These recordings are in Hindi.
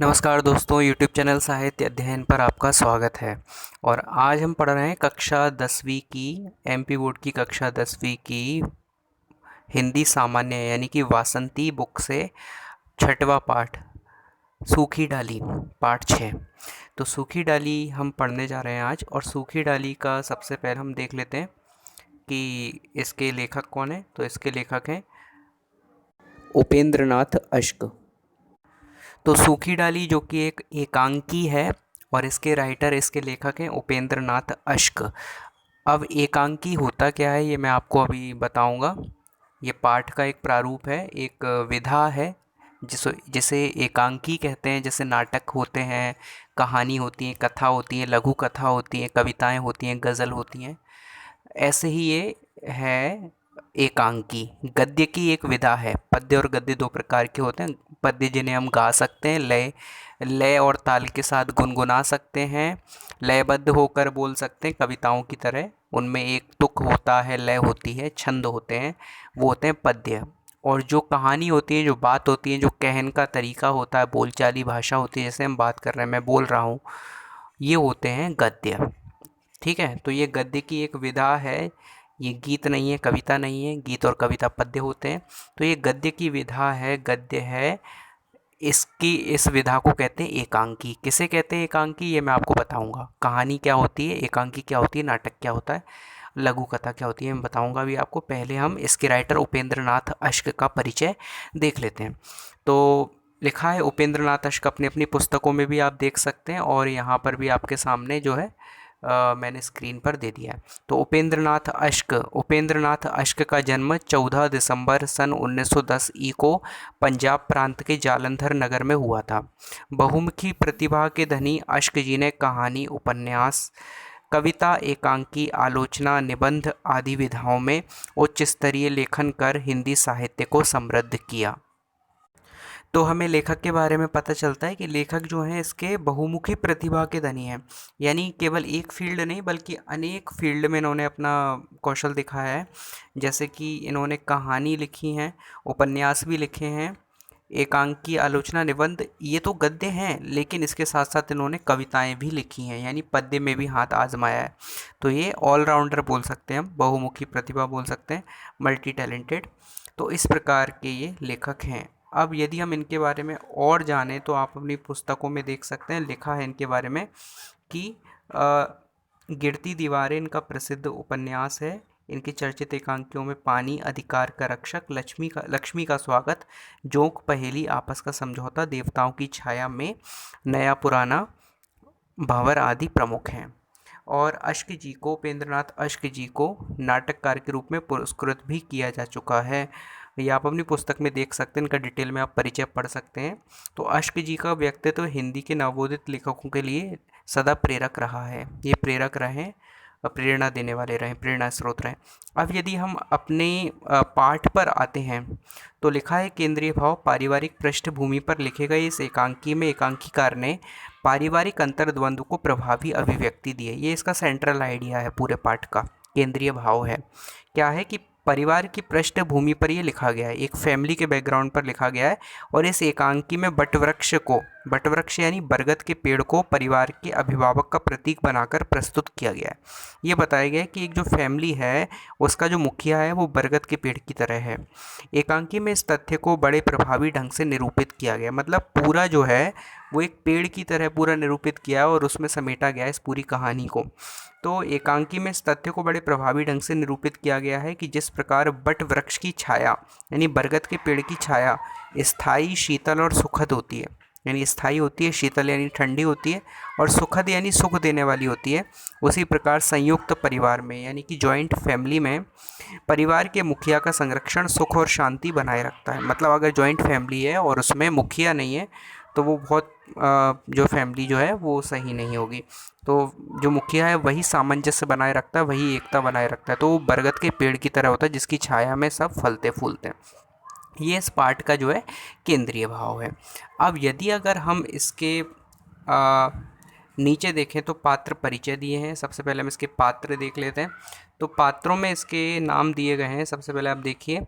नमस्कार दोस्तों, YouTube चैनल साहित्य अध्ययन पर आपका स्वागत है। और आज हम पढ़ रहे हैं कक्षा 10वीं की MP बोर्ड की कक्षा 10वीं की हिंदी सामान्य यानी कि वासंती बुक से छठवां पाठ सूखी डाली पाठ 6। तो सूखी डाली हम पढ़ने जा रहे हैं आज। और सूखी डाली का सबसे पहले हम देख लेते हैं कि इसके लेखक कौन है। तो इसके लेखक हैं उपेंद्रनाथ अश्क। तो सूखी डाली जो कि एक एकांकी है और इसके राइटर, इसके लेखक हैं उपेंद्रनाथ अश्क। अब एकांकी होता क्या है ये मैं आपको अभी बताऊंगा। ये पाठ का एक प्रारूप है, एक विधा है जिसे एकांकी कहते हैं। जैसे नाटक होते हैं, कहानी होती है, कथा होती है, लघु कथा होती है, कविताएं होती हैं, गज़ल होती हैं, ऐसे ही ये है एकांकी। गद्य की एक विधा है। पद्य और गद्य दो प्रकार के होते हैं। पद्य जिन्हें हम गा सकते हैं, लय लय और ताल के साथ गुनगुना सकते हैं, लयबद्ध होकर बोल सकते हैं कविताओं की तरह। उनमें एक तुक होता है, लय होती है, छंद होते हैं, वो होते हैं पद्य। और जो कहानी होती है, जो बात होती है, जो कहन का तरीका होता है, बोलचाली भाषा होती है, जैसे हम बात कर रहे हैं, मैं बोल रहा हूँ, ये होते हैं गद्य। ठीक है, तो ये गद्य की एक विधा है। ये गीत नहीं है, कविता नहीं है। गीत और कविता पद्य होते हैं। तो ये गद्य की विधा है, गद्य है। इसकी इस विधा को कहते हैं एकांकी। किसे कहते हैं एकांकी, ये मैं आपको बताऊंगा। कहानी क्या होती है, एकांकी क्या होती है, नाटक क्या होता है, लघु कथा क्या होती है, मैं बताऊंगा अभी आपको। पहले हम इसके राइटर उपेंद्रनाथ अश्क का परिचय देख लेते हैं। तो लिखा है उपेंद्रनाथ अश्क, अपनी अपनी पुस्तकों में भी आप देख सकते हैं और यहाँ पर भी आपके सामने जो है मैंने स्क्रीन पर दे दिया है। तो उपेंद्रनाथ अश्क का जन्म 14 दिसंबर सन 1910 ई को पंजाब प्रांत के जालंधर नगर में हुआ था। बहुमुखी प्रतिभा के धनी अश्क जी ने कहानी, उपन्यास, कविता, एकांकी, आलोचना, निबंध आदि विधाओं में उच्च स्तरीय लेखन कर हिंदी साहित्य को समृद्ध किया। तो हमें लेखक के बारे में पता चलता है कि लेखक जो हैं इसके बहुमुखी प्रतिभा के धनी हैं। यानी केवल एक फील्ड नहीं बल्कि अनेक फील्ड में इन्होंने अपना कौशल दिखाया है। जैसे कि इन्होंने कहानी लिखी हैं, उपन्यास भी लिखे हैं, एकांकी, आलोचना, निबंध, ये तो गद्य हैं, लेकिन इसके साथ साथ इन्होंने कविताएं भी लिखी हैं, यानी पद्य में भी हाथ आजमाया है। तो ये ऑलराउंडर बोल सकते हैं हम, बहुमुखी प्रतिभा बोल सकते हैं, मल्टी टैलेंटेड। तो इस प्रकार के ये लेखक हैं। अब यदि हम इनके बारे में और जानें तो आप अपनी पुस्तकों में देख सकते हैं, लिखा है इनके बारे में कि अ, गिरती दीवारें इनका प्रसिद्ध उपन्यास है। इनकी चर्चित एकांकियों में पानी, अधिकार का रक्षक, लक्ष्मी का स्वागत, जोंक, पहेली, आपस का समझौता, देवताओं की छाया में, नया पुराना, भंवर आदि प्रमुख हैं। और अश्क जी को, उपेंद्रनाथ अश्क जी को नाटककार के रूप में पुरस्कृत भी किया जा चुका है। ये आप अपनी पुस्तक में देख सकते हैं, इनका डिटेल में आप परिचय पढ़ सकते हैं। तो अश्क जी का व्यक्तित्व हिंदी के नवोदित लेखकों के लिए सदा प्रेरक रहा है। ये प्रेरक रहे, प्रेरणा देने वाले रहें, प्रेरणा स्रोत रहें। अब यदि हम अपने पाठ पर आते हैं तो लिखा है केंद्रीय भाव, पारिवारिक पृष्ठभूमि पर लिखे गए इस एकांकी में एकांकीकार ने पारिवारिक अंतर्द्वंद को प्रभावी अभिव्यक्ति दी है। ये इसका सेंट्रल आइडिया है पूरे पाठ का, केंद्रीय भाव है। क्या है कि परिवार की पृष्ठभूमि पर ये लिखा गया है, एक फैमिली के बैकग्राउंड पर लिखा गया है। और इस एकांकी में बटवृक्ष यानी बरगद के पेड़ को परिवार के अभिभावक का प्रतीक बनाकर प्रस्तुत किया गया है। ये बताया गया है कि एक जो फैमिली है उसका जो मुखिया है वो बरगद के पेड़ की तरह है। एकांकी में इस तथ्य को बड़े प्रभावी ढंग से निरूपित किया गया, मतलब पूरा जो है वो एक पेड़ की तरह पूरा निरूपित किया और उसमें समेटा गया इस पूरी कहानी को। तो एकांकी में इस तथ्य को बड़े प्रभावी ढंग से निरूपित किया गया है कि जिस प्रकार बट वृक्ष की छाया यानी बरगद के पेड़ की छाया स्थायी, शीतल और सुखद होती है। यानी स्थायी होती है, शीतल यानी ठंडी होती है, और सुखद यानी सुख देने वाली होती है। उसी प्रकार संयुक्त परिवार में यानी कि जॉइंट फैमिली में परिवार के मुखिया का संरक्षण सुख और शांति बनाए रखता है। मतलब अगर जॉइंट फैमिली है और उसमें मुखिया नहीं है तो वो बहुत जो फैमिली जो है वो सही नहीं होगी। तो जो मुखिया है वही सामंजस्य बनाए रखता है, वही एकता बनाए रखता है। तो वो बरगद के पेड़ की तरह होता है जिसकी छाया में सब फलते फूलते हैं। ये इस पाठ का जो है केंद्रीय भाव है। अब यदि अगर हम इसके नीचे देखें तो पात्र परिचय दिए हैं। सबसे पहले हम इसके पात्र देख लेते हैं। तो पात्रों में इसके नाम दिए गए हैं। सबसे पहले आप देखिए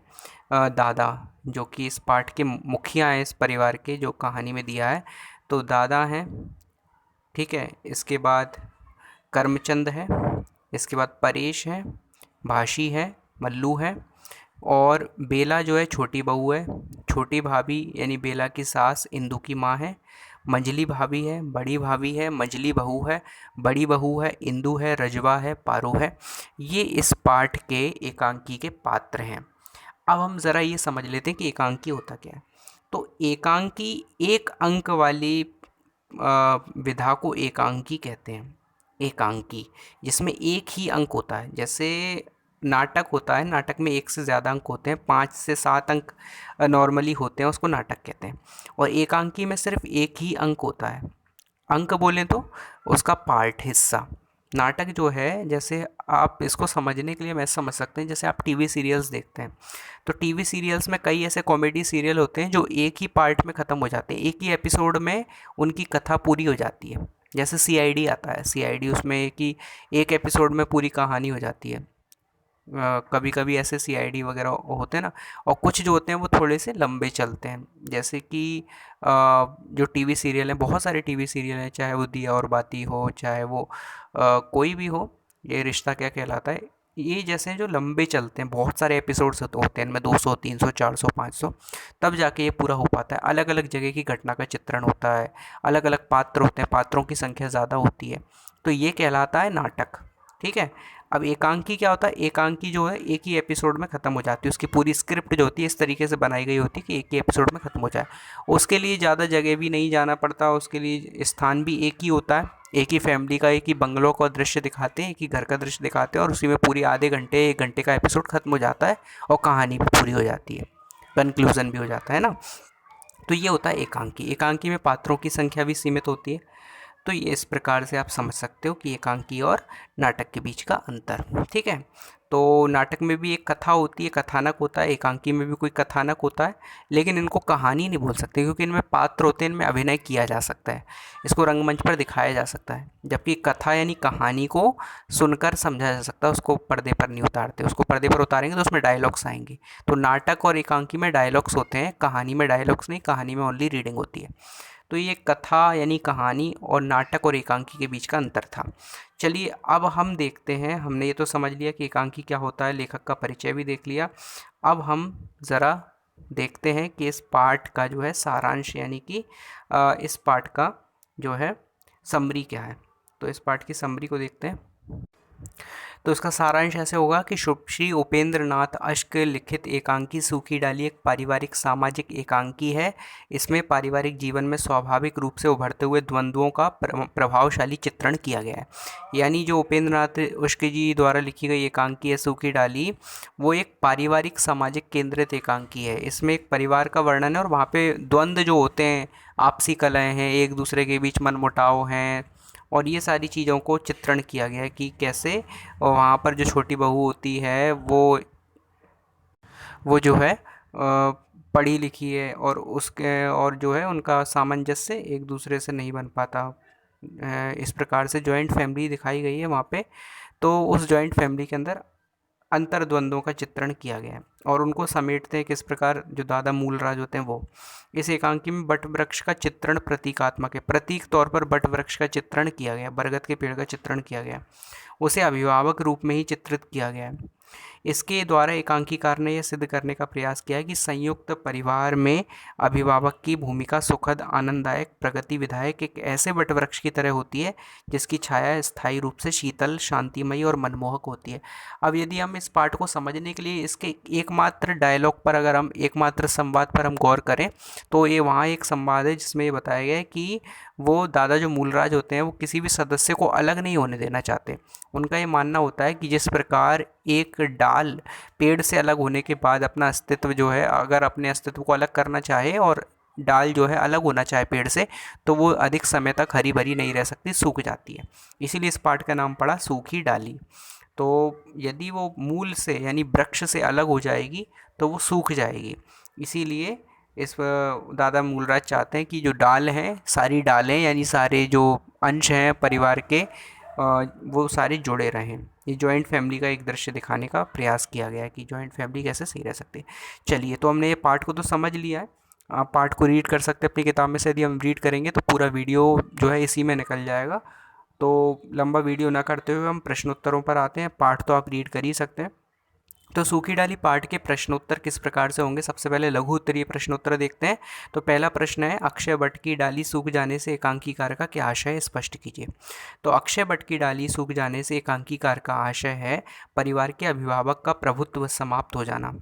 दादा, जो कि इस पाठ के मुखिया हैं इस परिवार के, जो कहानी में दिया है। तो दादा हैं, ठीक है, इसके बाद करमचंद है, इसके बाद परेश है, भाशी है, मल्लू है, और बेला जो है छोटी बहू है, छोटी भाभी यानी बेला की सास इंदु की माँ है, मंजली भाभी है, बड़ी भाभी है, मंजली बहू है, बड़ी बहू है, इंदु है, रजवा है, पारो है। ये इस पाठ के एकांकी के पात्र हैं। अब हम ज़रा ये समझ लेते हैं कि एकांकी होता क्या है। तो एकांकी एक अंक वाली विधा को एकांकी कहते हैं। एकांकी जिसमें एक ही अंक होता है, जैसे नाटक होता है, नाटक में एक से ज़्यादा अंक होते हैं, 5 से 7 अंक नॉर्मली होते हैं, उसको नाटक कहते हैं। और एकांकी में सिर्फ एक ही अंक होता है। अंक बोलें तो उसका पार्ट, हिस्सा। नाटक जो है, जैसे आप इसको समझने के लिए मैं समझ सकते हैं, जैसे आप टीवी सीरियल्स देखते हैं, तो टीवी सीरियल्स में कई ऐसे कॉमेडी सीरियल होते हैं जो एक ही पार्ट में ख़त्म हो जाते हैं, एक ही एपिसोड में उनकी कथा पूरी हो जाती है। जैसे सीआईडी आता है, सीआईडी उसमें एक एपिसोड में पूरी कहानी हो जाती है। कभी कभी ऐसे सीआईडी वगैरह होते हैं ना, और कुछ जो होते हैं वो थोड़े से लंबे चलते हैं, जैसे कि जो टीवी सीरियल हैं, बहुत सारे टीवी सीरियल हैं, चाहे वो दिया और बाती हो, चाहे वो कोई भी हो, ये रिश्ता क्या कहलाता है, ये जैसे जो लंबे चलते हैं, बहुत सारे एपिसोड्स होते हैं इनमें, 200 300 400 500, तब जाके ये पूरा हो पाता है। अलग अलग जगह की घटना का चित्रण होता है, अलग अलग पात्र होते हैं, पात्रों की संख्या ज़्यादा होती है, तो ये कहलाता है नाटक। ठीक है। अब एकांकी क्या होता है, एकांकी जो है एक ही एपिसोड में ख़त्म हो जाती है, उसकी पूरी स्क्रिप्ट जो होती है इस तरीके से बनाई गई होती है कि एक ही एपिसोड में ख़त्म हो जाए। उसके लिए ज़्यादा जगह भी नहीं जाना पड़ता, उसके लिए स्थान भी एक ही होता है, एक ही फैमिली का, एक ही बंगलों का दृश्य दिखाते हैं, एक ही घर का दृश्य दिखाते हैं, और उसी में पूरी आधे घंटे 1 घंटे का एपिसोड खत्म हो जाता है और कहानी भी पूरी हो जाती है, कंक्लूज़न भी हो जाता है ना। तो ये होता है एकांकी। एकांकी में पात्रों की संख्या भी सीमित होती है। तो ये इस प्रकार से आप समझ सकते हो कि एकांकी और नाटक के बीच का अंतर। ठीक है। तो नाटक में भी एक कथा होती है, कथानक होता है, एकांकी में भी कोई कथानक होता है, लेकिन इनको कहानी नहीं बोल सकते क्योंकि इनमें पात्र होते हैं, इनमें अभिनय किया जा सकता है, इसको रंगमंच पर दिखाया जा सकता है। जबकि कथा यानी कहानी को सुनकर समझा जा सकता है, उसको पर्दे पर नहीं उतारते, उसको पर्दे पर उतारेंगे तो उसमें डायलॉग्स आएंगे। तो नाटक और एकांकी में डायलॉग्स होते हैं, कहानी में डायलॉग्स नहीं, कहानी में ओनली रीडिंग होती है। तो ये कथा यानी कहानी और नाटक और एकांकी के बीच का अंतर था। चलिए अब हम देखते हैं, हमने ये तो समझ लिया कि एकांकी क्या होता है, लेखक का परिचय भी देख लिया। अब हम ज़रा देखते हैं कि इस पाठ का जो है सारांश, यानी कि इस पाठ का जो है समरी क्या है। तो इस पाठ की समरी को देखते हैं। तो इसका सारांश ऐसे होगा कि श्री उपेंद्र नाथ अश्क लिखित एकांकी सूखी डाली एक पारिवारिक सामाजिक एकांकी है। इसमें पारिवारिक जीवन में स्वाभाविक रूप से उभरते हुए द्वंद्वों का प्रभावशाली चित्रण किया गया है। यानी जो उपेंद्र नाथ अश्क जी द्वारा लिखी गई एकांकी है सूखी डाली, वो एक पारिवारिक सामाजिक केंद्रित एकांकी है। इसमें एक परिवार का वर्णन है और वहाँ पे द्वंद्व जो होते हैं, आपसी कलह हैं, एक दूसरे के बीच मनमुटाव हैं, और ये सारी चीज़ों को चित्रण किया गया है कि कैसे वहाँ पर जो छोटी बहू होती है वो जो है पढ़ी लिखी है, और उसके और जो है उनका सामंजस्य एक दूसरे से नहीं बन पाता। इस प्रकार से जॉइंट फैमिली दिखाई गई है वहाँ पे। तो उस जॉइंट फैमिली के अंदर अंतर्द्वंद्वों का चित्रण किया गया है और उनको समेटते हैं किस प्रकार, जो दादा मूलराज होते हैं वो। इस एकांकी में बट वृक्ष का चित्रण प्रतीकात्मक है, प्रतीक तौर पर बट वृक्ष का चित्रण किया गया, बरगद के पेड़ का चित्रण किया गया, उसे अभिभावक रूप में ही चित्रित किया गया है। इसके द्वारा एकांकीकार ने यह सिद्ध करने का प्रयास किया है कि संयुक्त परिवार में अभिभावक की भूमिका सुखद, आनंददायक, प्रगति विधायक एक ऐसे वटवृक्ष की तरह होती है जिसकी छाया स्थायी रूप से शीतल, शांतिमयी और मनमोहक होती है। अब यदि हम इस पाठ को समझने के लिए इसके एकमात्र डायलॉग पर, अगर हम एकमात्र संवाद पर हम गौर करें, तो ये वहाँ एक संवाद है जिसमें ये बताया गया है कि वो दादा जो मूलराज होते हैं वो किसी भी सदस्य को अलग नहीं होने देना चाहते। उनका ये मानना होता है कि जिस प्रकार एक डाल पेड़ से अलग होने के बाद अपना अस्तित्व जो है, अगर अपने अस्तित्व को अलग करना चाहे और डाल जो है अलग होना चाहे पेड़ से, तो वो अधिक समय तक हरी भरी नहीं रह सकती, सूख जाती है। इसीलिए इस पाठ का नाम पड़ा सूखी डाली। तो यदि वो मूल से यानी वृक्ष से अलग हो जाएगी तो वो सूख जाएगी। इसीलिए इस दादा मूलराज चाहते हैं कि जो डाल हैं, सारी डालें यानी सारे जो अंश हैं परिवार के, वो सारे जुड़े रहें। ये जॉइंट फैमिली का एक दृश्य दिखाने का प्रयास किया गया है कि जॉइंट फैमिली कैसे सही रह सकती है। चलिए, तो हमने ये पार्ट को तो समझ लिया है। आप पार्ट को रीड कर सकते हैं अपनी किताब में से। यदि हम रीड करेंगे तो पूरा वीडियो जो है इसी में निकल जाएगा। तो लंबा वीडियो ना करते हुए हम प्रश्नोत्तरों पर आते हैं। पार्ट तो आप रीड कर ही सकते हैं। तो सूखी डाली पाठ के प्रश्नोत्तर किस प्रकार से होंगे? सबसे पहले लघु उत्तरीय प्रश्नोत्तर देखते हैं। तो पहला प्रश्न है, अक्षय वट की डाली सूख जाने से एकांकीकार का क्या आशय है, स्पष्ट कीजिए। तो अक्षय वट की डाली सूख जाने से एकांकीकार का आशय है परिवार के अभिभावक का प्रभुत्व समाप्त हो जाना।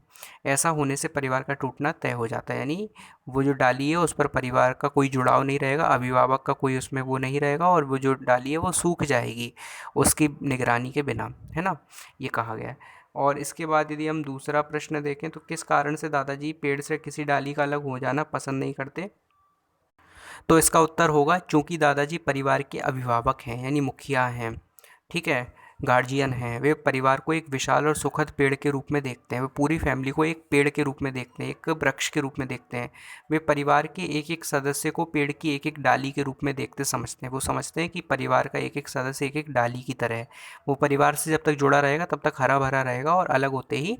ऐसा होने से परिवार का टूटना तय हो जाता है, यानी वो जो डाली है उस पर परिवार का कोई जुड़ाव नहीं रहेगा, अभिभावक का कोई उसमें वो नहीं रहेगा, और वो जो डाली है वो सूख जाएगी उसकी निगरानी के बिना, है ना, ये कहा गया है। और इसके बाद यदि हम दूसरा प्रश्न देखें तो किस कारण से दादाजी पेड़ से किसी डाली का अलग हो जाना पसंद नहीं करते? तो इसका उत्तर होगा चूंकि दादाजी परिवार के अभिभावक हैं, यानी मुखिया हैं, ठीक है, गार्जियन हैं। वे परिवार को एक विशाल और सुखद पेड़ के रूप में देखते हैं। वे पूरी फैमिली को एक पेड़ के रूप में देखते हैं, एक वृक्ष के रूप में देखते हैं। वे परिवार के एक एक सदस्य को पेड़ की एक एक डाली के रूप में देखते समझते हैं। वो समझते हैं कि परिवार का एक एक सदस्य एक एक डाली की तरह है। वो परिवार से जब तक जुड़ा रहेगा तब तक हरा भरा रहेगा, और अलग होते ही,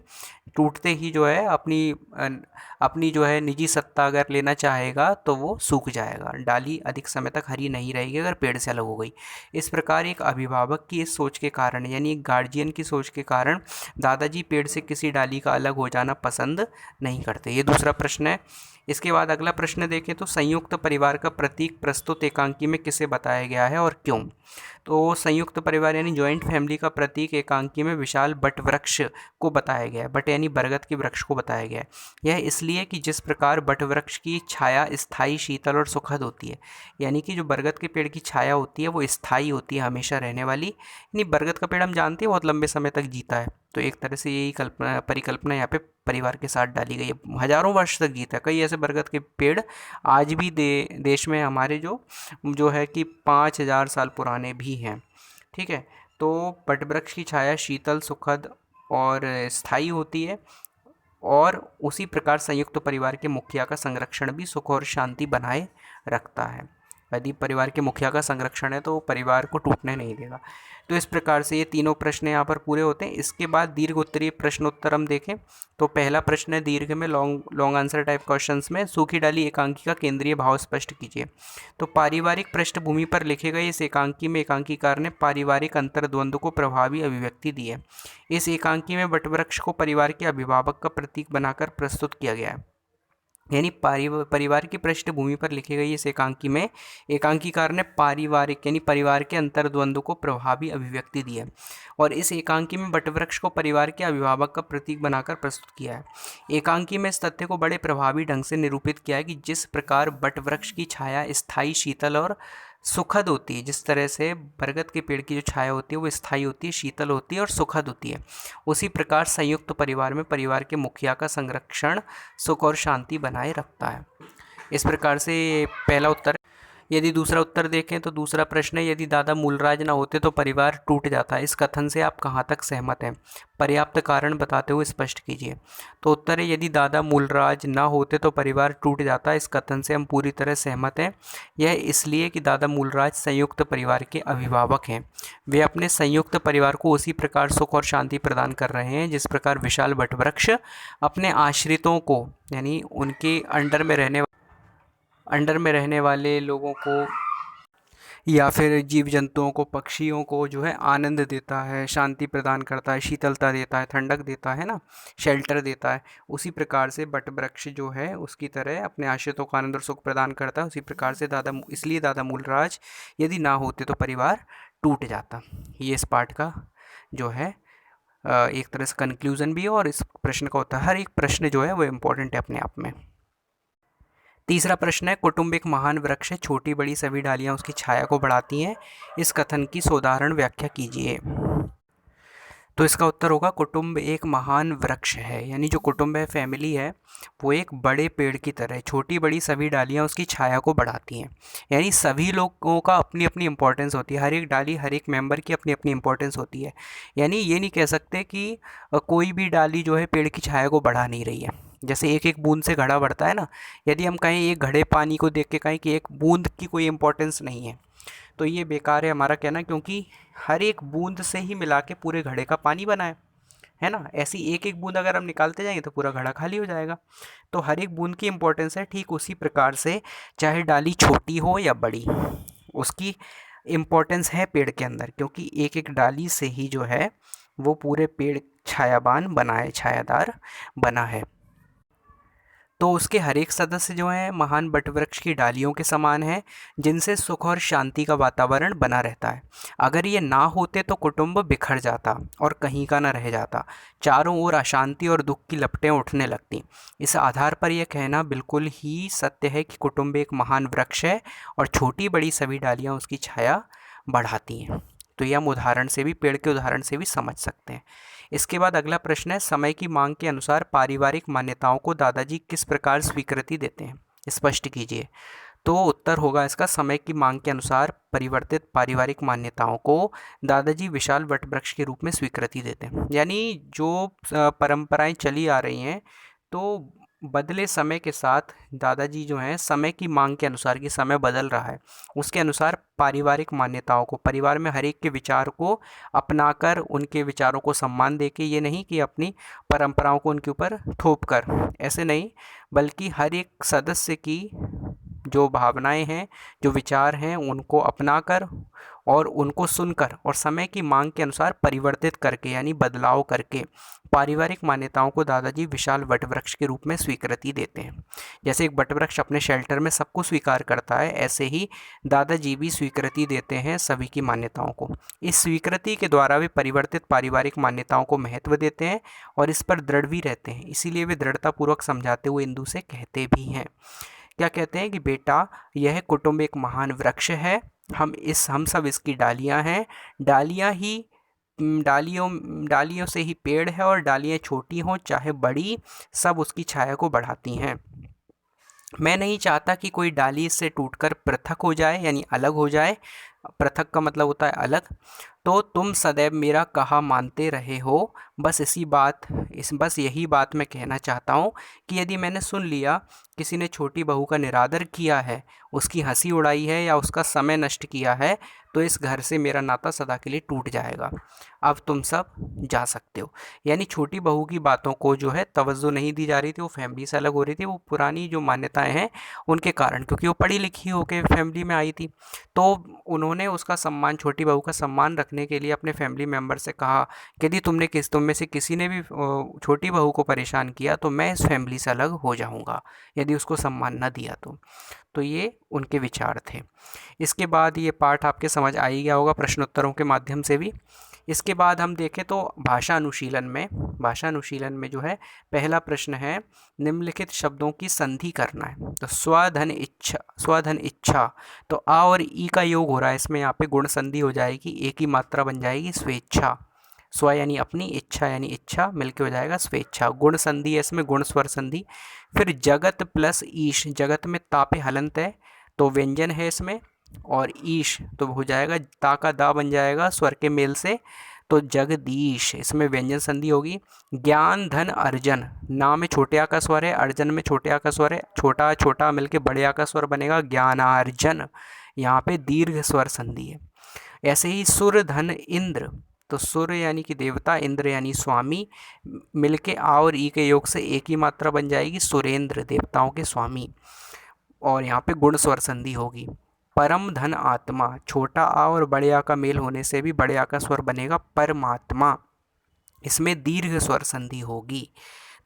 टूटते ही जो है अपनी जो है निजी सत्ता अगर लेना चाहेगा तो वो सूख जाएगा। डाली अधिक समय तक हरी नहीं रहेगी अगर पेड़ से अलग हो गई। इस प्रकार एक अभिभावक की इस सोच के कारण, यानी एक गार्जियन की सोच के कारण, दादाजी पेड़ से किसी डाली का अलग हो जाना पसंद नहीं करते। ये दूसरा प्रश्न है। इसके बाद अगला प्रश्न देखें तो संयुक्त परिवार का प्रतीक प्रस्तुत एकांकी में किसे बताया गया है और क्यों? तो संयुक्त परिवार यानी जॉइंट फैमिली का प्रतीक एकांकी में विशाल बट वृक्ष को बताया गया है। बट यानी बरगद के वृक्ष को बताया गया है। यह इसलिए कि जिस प्रकार बट वृक्ष की छाया स्थायी, शीतल और सुखद होती है, यानी कि जो बरगद के पेड़ की छाया होती है वो स्थायी होती है, हमेशा रहने वाली। यानी बरगद का पेड़ हम जानते हैं बहुत लंबे समय तक जीता है, तो एक तरह से यही परिकल्पना यहाँ पे परिवार के साथ डाली गई है। हजारों वर्ष तक जीता है। कई ऐसे बरगद के पेड़ आज भी देश में हमारे जो जो है कि 5,000 साल पुराने भी हैं, ठीक है। तो वटवृक्ष की छाया शीतल, सुखद और स्थायी होती है, और उसी प्रकार संयुक्त परिवार के मुखिया का संरक्षण भी सुख और शांति बनाए रखता है। यदि परिवार के मुखिया का संरक्षण है तो परिवार को टूटने नहीं देगा। तो इस प्रकार से ये तीनों प्रश्न यहाँ पर पूरे होते हैं। इसके बाद दीर्घ उत्तरीय प्रश्नोत्तर हम देखें तो पहला प्रश्न है दीर्घ में लॉन्ग आंसर टाइप क्वेश्चंस में, सूखी डाली एकांकी का केंद्रीय भाव स्पष्ट कीजिए। तो पारिवारिक पृष्ठभूमि पर लिखे गए इस एकांकी में एकांकीकार ने पारिवारिक अंतर्द्वंद को प्रभावी अभिव्यक्ति दी है। इस एकांकी में वटवृक्ष को परिवार के अभिभावक का प्रतीक बनाकर प्रस्तुत किया गया है। यानी परिवार की पृष्ठभूमि पर लिखी गई इस एकांकी में एकांकीकार ने पारिवारिक यानी परिवार के अंतर्द्वंद को प्रभावी अभिव्यक्ति दी है, और इस एकांकी में वटवृक्ष को परिवार के अभिभावक का प्रतीक बनाकर प्रस्तुत किया है। एकांकी में इस तथ्य को बड़े प्रभावी ढंग से निरूपित किया है कि जिस प्रकार वटवृक्ष की छाया स्थायी, शीतल और सुखद होती है, जिस तरह से बरगद के पेड़ की जो छाया होती है वो स्थायी होती है, शीतल होती है और सुखद होती है, उसी प्रकार संयुक्त परिवार में परिवार के मुखिया का संरक्षण सुख और शांति बनाए रखता है। इस प्रकार से पहला उत्तर। यदि दूसरा उत्तर देखें तो दूसरा प्रश्न है, यदि दादा मूलराज ना होते तो परिवार टूट जाता। इस कथन से आप कहाँ तक सहमत हैं? पर्याप्त कारण बताते हुए स्पष्ट कीजिए। तो उत्तर है, यदि दादा मूलराज ना होते तो परिवार टूट जाता। इस कथन से हम पूरी तरह सहमत हैं। यह इसलिए कि दादा मूलराज संयुक्त परिवार के अभिभावक हैं। वे अपने संयुक्त परिवार को उसी प्रकार सुख और शांति प्रदान कर रहे हैं जिस प्रकार विशाल वटवृक्ष अपने आश्रितों को, यानी उनके अंडर में रहने वाले लोगों को या फिर जीव जंतुओं को, पक्षियों को जो है आनंद देता है, शांति प्रदान करता है, शीतलता देता है, ठंडक देता है ना, शेल्टर देता है। उसी प्रकार से वट वृक्ष जो है उसकी तरह अपने आश्रितों को आनंद और सुख प्रदान करता है। उसी प्रकार से इसलिए दादा मूलराज यदि ना होते तो परिवार टूट जाता। ये इस पाठ का जो है एक तरह से कंक्लूजन भी है, और इस प्रश्न का उत्तर, हर एक प्रश्न जो है वो इम्पोर्टेंट है अपने आप में। तीसरा प्रश्न है, कुटुंब एक महान वृक्ष है, छोटी बड़ी सभी डालियां उसकी छाया को बढ़ाती हैं। इस कथन की सोदाहरण व्याख्या कीजिए। तो इसका उत्तर होगा कुटुंब एक महान वृक्ष है, यानी जो कुटुंब है, फैमिली है, वो एक बड़े पेड़ की तरह है। छोटी बड़ी सभी डालियां उसकी छाया को बढ़ाती हैं, यानी सभी लोगों का अपनी अपनी इंपॉर्टेंस होती है। हर एक डाली, हर एक मेंबर की अपनी अपनी इंपॉर्टेंस होती है। यानी ये नहीं कह सकते कि कोई भी डाली जो है पेड़ की छाया को बढ़ा नहीं रही है। जैसे एक एक बूंद से घड़ा बढ़ता है ना, यदि हम कहें एक घड़े पानी को देख के कहें कि एक बूंद की कोई इंपॉर्टेंस नहीं है, तो ये बेकार है हमारा कहना, क्योंकि हर एक बूंद से ही मिला के पूरे घड़े का पानी बना है है ना। ऐसी एक एक बूंद अगर हम निकालते जाएंगे तो पूरा घड़ा खाली हो जाएगा। तो हर एक बूंद की इंपॉर्टेंस है। ठीक उसी प्रकार से चाहे डाली छोटी हो या बड़ी, उसकी इम्पोर्टेंस है पेड़ के अंदर, क्योंकि एक एक डाली से ही जो है वो पूरे पेड़ छायावान बना है, छायादार बना है। तो उसके हर एक सदस्य जो हैं महान वटवृक्ष की डालियों के समान हैं, जिनसे सुख और शांति का वातावरण बना रहता है। अगर ये ना होते तो कुटुंब बिखर जाता और कहीं का ना रह जाता। चारों ओर अशांति और दुख की लपटें उठने लगती। इस आधार पर यह कहना बिल्कुल ही सत्य है कि कुटुंब एक महान वृक्ष है और छोटी बड़ी सभी डालियाँ उसकी छाया बढ़ाती हैं। तो यह हम उदाहरण से भी, पेड़ के उदाहरण से भी समझ सकते हैं। इसके बाद अगला प्रश्न है, समय की मांग के अनुसार पारिवारिक मान्यताओं को दादाजी किस प्रकार स्वीकृति देते हैं, स्पष्ट कीजिए। तो उत्तर होगा इसका, समय की मांग के अनुसार परिवर्तित पारिवारिक मान्यताओं को दादाजी विशाल वटवृक्ष के रूप में स्वीकृति देते हैं। यानी जो परंपराएं चली आ रही हैं, तो बदले समय के साथ दादाजी जो हैं समय की मांग के अनुसार, कि समय बदल रहा है, उसके अनुसार पारिवारिक मान्यताओं को, परिवार में हर एक के विचार को अपनाकर उनके विचारों को सम्मान देके, ये नहीं कि अपनी परंपराओं को उनके ऊपर थोप कर, ऐसे नहीं, बल्कि हर एक सदस्य की जो भावनाएं हैं, जो विचार हैं, उनको अपनाकर और उनको सुनकर और समय की मांग के अनुसार परिवर्तित करके, यानी बदलाव करके पारिवारिक मान्यताओं को दादाजी विशाल वटवृक्ष के रूप में स्वीकृति देते हैं। जैसे एक वटवृक्ष अपने शेल्टर में सबको स्वीकार करता है, ऐसे ही दादाजी भी स्वीकृति देते हैं सभी की मान्यताओं को। इस स्वीकृति के द्वारा वे परिवर्तित पारिवारिक मान्यताओं को महत्व देते हैं और इस पर दृढ़ भी रहते हैं। इसीलिए वे दृढ़तापूर्वक समझाते हुए इंदु से कहते भी हैं, क्या कहते हैं कि बेटा, यह कुटुंब एक महान वृक्ष है, हम सब इसकी डालियां हैं। डालियां ही डालियों डालियों से ही पेड़ है, और डालियां छोटी हों चाहे बड़ी, सब उसकी छाया को बढ़ाती हैं। मैं नहीं चाहता कि कोई डाली इससे टूटकर पृथक हो जाए, यानी अलग हो जाए। पृथक का मतलब होता है अलग। तो तुम सदैव मेरा कहा मानते रहे हो। बस यही बात मैं कहना चाहता हूँ कि यदि मैंने सुन लिया किसी ने छोटी बहू का निरादर किया है, उसकी हंसी उड़ाई है या उसका समय नष्ट किया है, तो इस घर से मेरा नाता सदा के लिए टूट जाएगा। अब तुम सब जा सकते हो। यानी छोटी बहू की बातों को जो है तवज्जो नहीं दी जा रही थी, वो फैमिली से अलग हो रही थी, वो पुरानी जो मान्यताएं हैं उनके कारण, क्योंकि वो पढ़ी लिखी होकर फैमिली में आई थी। तो उन्होंने उसका सम्मान, छोटी बहू का सम्मान रखने के लिए अपने फैमिली मेम्बर से कहा कि यदि तुम में से किसी ने भी छोटी बहू को परेशान किया तो मैं इस फैमिली से अलग हो जाऊंगा, यदि उसको सम्मान न दिया तो ये उनके विचार थे। इसके बाद ये पाठ आपके समझ आ ही गया होगा प्रश्नोत्तरों के माध्यम से भी। इसके बाद हम देखें तो भाषा अनुशीलन में जो है पहला प्रश्न है, निम्नलिखित शब्दों की संधि करना है। तो स्वधन इच्छा, तो आ और ई का योग हो रहा है इसमें, यहाँ पे गुण संधि हो जाएगी, एक ही मात्रा बन जाएगी स्वेच्छा। स्व यानी अपनी, इच्छा यानी इच्छा, मिलके हो जाएगा स्वेच्छा। गुण संधि है इसमें, गुण स्वर संधि। फिर जगत प्लस ईश, जगत में तापे हलंत है तो व्यंजन है इसमें, और ईश तो हो जाएगा ता का दा बन जाएगा स्वर के मेल से, तो जगदीश, इसमें व्यंजन संधि होगी। ज्ञान धन अर्जन, ना में छोटे आ का स्वर है, अर्जन में छोटे आ का स्वर है, छोटा छोटा मिलके बड़े आ का स्वर बनेगा ज्ञानार्जन, यहाँ पे दीर्घ स्वर संधि है। ऐसे ही सुर धन इंद्र, तो सुर यानी कि देवता, इंद्र यानी स्वामी, मिलके आ और ई के योग से एक ही मात्रा बन जाएगी सुरेंद्र, देवताओं के स्वामी, और यहाँ पे गुण स्वर संधि होगी। परम धन आत्मा, छोटा आ और बड़े आ का मेल होने से भी बड़े आ का स्वर बनेगा परमात्मा, इसमें दीर्घ स्वर संधि होगी।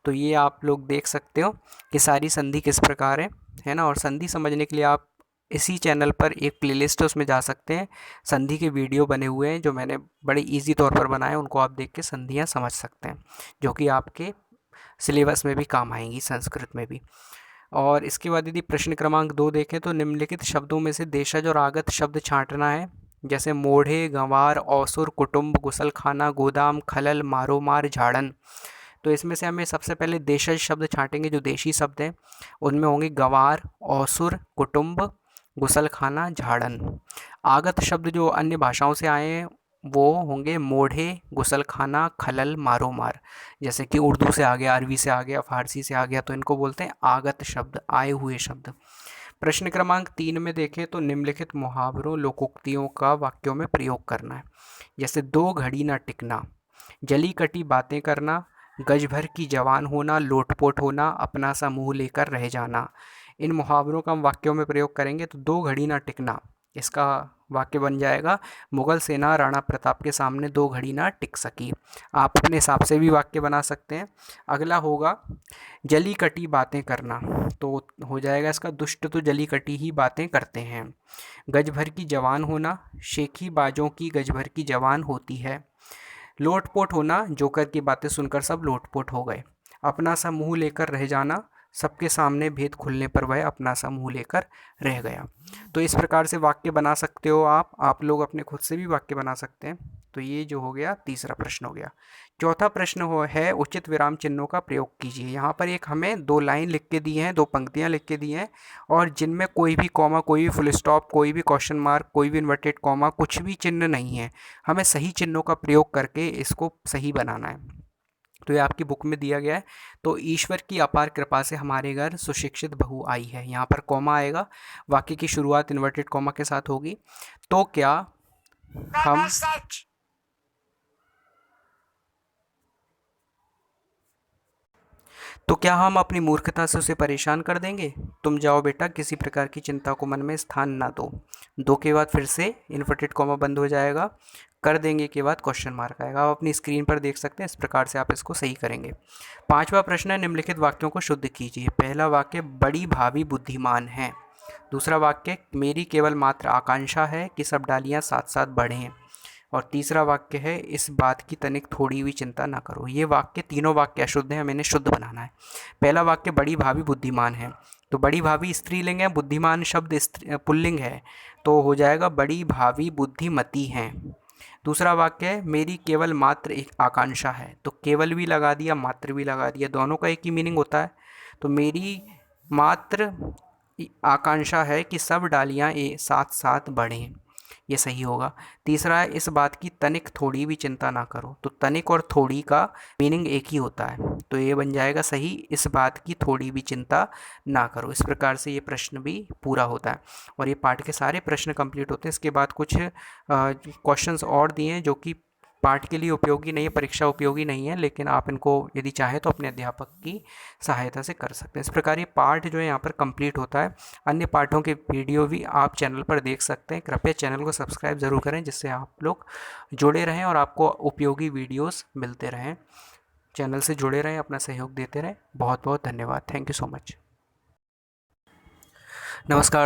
तो ये आप लोग देख सकते हो कि सारी संधि किस प्रकार है ना। और संधि समझने के लिए आप इसी चैनल पर एक प्लेलिस्ट है उसमें जा सकते हैं, संधि के वीडियो बने हुए हैं जो मैंने बड़े इजी तौर पर बनाए, उनको आप देख के संधियाँ समझ सकते हैं, जो कि आपके सिलेबस में भी काम आएंगी, संस्कृत में भी। और इसके बाद यदि प्रश्न क्रमांक 2 देखें तो निम्नलिखित शब्दों में से देशज और आगत शब्द छांटना है। जैसे मोढ़े, गंवार, औसुर, कुटुंब, गुसलखाना, गोदाम, खलल, मारोमार, झाड़न। तो इसमें से हमें सबसे पहले देशज शब्द छांटेंगे, जो देशी शब्द हैं उनमें होंगे गंवार, औसुर, कुटुंब, गुसलखाना, झाड़न। आगत शब्द जो अन्य भाषाओं से आए हैं वो होंगे मोढ़े, गुसलखाना, खलल, मारोमार। जैसे कि उर्दू से आ गया, अरबी से आ गया, फारसी से आ गया, तो इनको बोलते हैं आगत शब्द, आए हुए शब्द। प्रश्न क्रमांक 3 में देखें तो निम्नलिखित मुहावरों लोकोक्तियों का वाक्यों में प्रयोग करना है। जैसे दो घड़ी ना टिकना, जली कटी बातें करना, गज भर की जवान होना, लोटपोट होना, अपना सा मुंह लेकर रह जाना। इन मुहावरों का हम वाक्यों में प्रयोग करेंगे तो दो घड़ी ना टिकना, इसका वाक्य बन जाएगा, मुगल सेना राणा प्रताप के सामने दो घड़ी ना टिक सकी। आप अपने हिसाब से भी वाक्य बना सकते हैं। अगला होगा जली कटी बातें करना, तो हो जाएगा इसका, दुष्ट तो जली कटी ही बातें करते हैं। गज भर की जवान होना, शेखी बाजों की गज भर की जवान होती है। लोटपोट होना, जोकर की बातें सुनकर सब लोटपोट हो गए। अपना सा मुंह लेकर रह जाना, सबके सामने भेद खुलने पर वह अपना सा मुंह लेकर रह गया। तो इस प्रकार से वाक्य बना सकते हो आप लोग अपने खुद से भी वाक्य बना सकते हैं। तो ये जो हो गया तीसरा प्रश्न हो गया। चौथा प्रश्न है उचित विराम चिन्हों का प्रयोग कीजिए। यहाँ पर एक हमें दो लाइन लिख के दी हैं, दो पंक्तियाँ लिख के दी हैं, और जिनमें कोई भी कॉमा, कोई भी फुल स्टॉप, कोई भी क्वेश्चन मार्क, कोई भी इन्वर्टेड कॉमा, कुछ भी चिन्ह नहीं है। हमें सही चिन्हों का प्रयोग करके इसको सही बनाना है। तो ये आपकी बुक में दिया गया है। तो ईश्वर की अपार कृपा से हमारे घर सुशिक्षित बहू आई है, यहाँ पर कॉमा आएगा, वाक्य की शुरुआत इन्वर्टेड कॉमा के साथ होगी। तो क्या हम अपनी मूर्खता से उसे परेशान कर देंगे? तुम जाओ बेटा, किसी प्रकार की चिंता को मन में स्थान ना दो। दो के बाद फिर से इन्वर्टेड कॉमा बंद हो जाएगा, कर देंगे के बाद क्वेश्चन मार्क आएगा। आप अपनी स्क्रीन पर देख सकते हैं, इस प्रकार से आप इसको सही करेंगे। पांचवा प्रश्न है, निम्नलिखित वाक्यों को शुद्ध कीजिए। पहला वाक्य, बड़ी भाभी बुद्धिमान है। दूसरा वाक्य, मेरी केवल मात्र आकांक्षा है कि सब डालियाँ साथ साथ बढ़ें। और तीसरा वाक्य है, इस बात की तनिक थोड़ी भी चिंता ना करो। ये वाक्य, तीनों वाक्य अशुद्ध हैं, हमें इन्हें शुद्ध बनाना है। पहला वाक्य, बड़ी भाभी बुद्धिमान है, तो बड़ी भाभी स्त्रीलिंग है, बुद्धिमान शब्द पुल्लिंग है, तो हो जाएगा बड़ी भाभी बुद्धिमती हैं। दूसरा वाक्य है, मेरी केवल मात्र एक आकांक्षा है, तो केवल भी लगा दिया, मात्र भी लगा दिया, दोनों का एक ही मीनिंग होता है। तो मेरी मात्र आकांक्षा है कि सब डालियाँ साथ साथ बढ़ें, ये सही होगा। तीसरा है, इस बात की तनिक थोड़ी भी चिंता ना करो, तो तनिक और थोड़ी का मीनिंग एक ही होता है, तो ये बन जाएगा सही, इस बात की थोड़ी भी चिंता ना करो। इस प्रकार से ये प्रश्न भी पूरा होता है और ये पाठ के सारे प्रश्न कंप्लीट होते हैं। इसके बाद कुछ क्वेश्चंस और दिए हैं जो कि पाठ के लिए उपयोगी नहीं है, परीक्षा उपयोगी नहीं है, लेकिन आप इनको यदि चाहें तो अपने अध्यापक की सहायता से कर सकते हैं। इस प्रकार ये पाठ जो है यहाँ पर कंप्लीट होता है। अन्य पाठों के वीडियो भी आप चैनल पर देख सकते हैं। कृपया चैनल को सब्सक्राइब ज़रूर करें, जिससे आप लोग जुड़े रहें और आपको उपयोगी वीडियोस मिलते रहें। चैनल से जुड़े रहें, अपना सहयोग देते रहें। बहुत बहुत धन्यवाद। Thank you so much. नमस्कार।